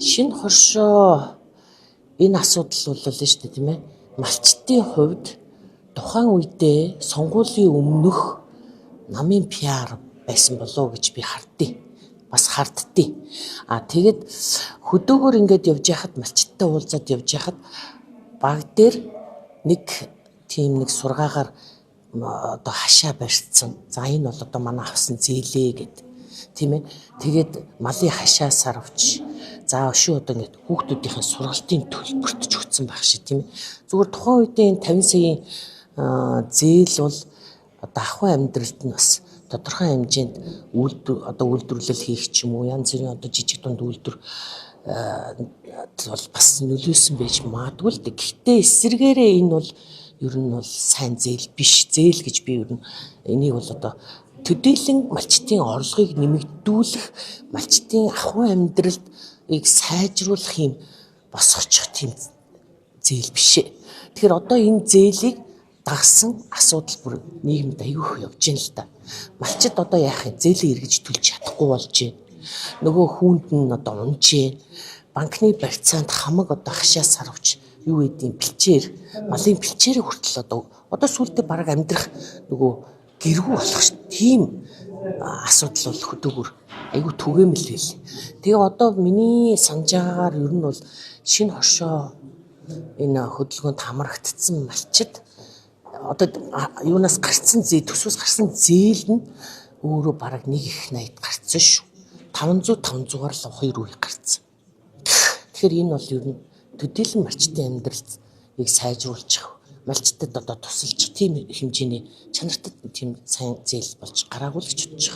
Шинэ хоршоо энэ асуудал бол л шүү дээ, тийм ээ. Малчтын хувьд тухайн үедээ сонгуулийн өмнөх намын PR байсан болов гэж би харддیں۔ Бас харддیں۔ Тэгээд хөдөөгөр ингээд явж яхад малчттай уулзаад явж яхад баг дээр нэг сургаагаар одоо хашаа барьцсан. За энэ бол одоо манай авсан зээлээ гэд. Тийм ээ. Тэгээд малын хашаа сарвч. За шүү одоо ингээд хүүхдүүдийн сургалтын төлбөрт ч өгсөн байх шиг тийм ээ. Зүгээр тухайн үеийн 50 саяын зээл бол одоо ахуй амьдралд нь бас тодорхой хэмжээнд үйлдвэрлэл хийх ч юм уу, янз бүрийн одоо жижиг дунд үйлдвэр бол бас нөлөөсөн байж магадгүй л дээ. Гэхдээ эсвэргээрээ энэ бол ер нь бол сайн зээл биш. Зээл гэж би ер нь энийг бол одоо төдийлөн малчтын орлогыг нэмэгдүүлэх, малчтын ахуй амьдралыг сайжруулах юм босгочих тийм зээл биш ээ. Тэгэхээр одоо энэ зээлийг дагсан асуудал бүр нийгэмд аюух явж байна л да. Малчид одоо яах юм? Зээлээ эргэж төлж чадахгүй болж байна. Нөгөө хүүнд нь одоо унж байна. Банкны барьцаанд хамаг одоо хашаа сарвч юу гэдгийг бэлчээр, малын бэлчээрээ хүртэл одоо сүүлдээ бараг амьдрах нөгөө гэргүй болох тийм асуудал бол хөдөөгөр айгүй түгээмэл байл. Тэгээ одоо миний санаж байгаагаар ер нь бол шинэ хоршоо энэ хөдөлгөөнд хамрагдсан малчид одоо юунаас гарцсан төсвөөс гарсан зээл нь өөрөө бараг 1/80 гарцсан шүү. 500-500-аар л 2% гарцсан. Тэгэхээр энэ бол ер нь төдийлөн малчтын амьдралыг сайжруулчих, малчтад одоо тусалж тийм хэмжээний чанартай тийм сайн зээл болж гараагүй л гэж бодож байгаа.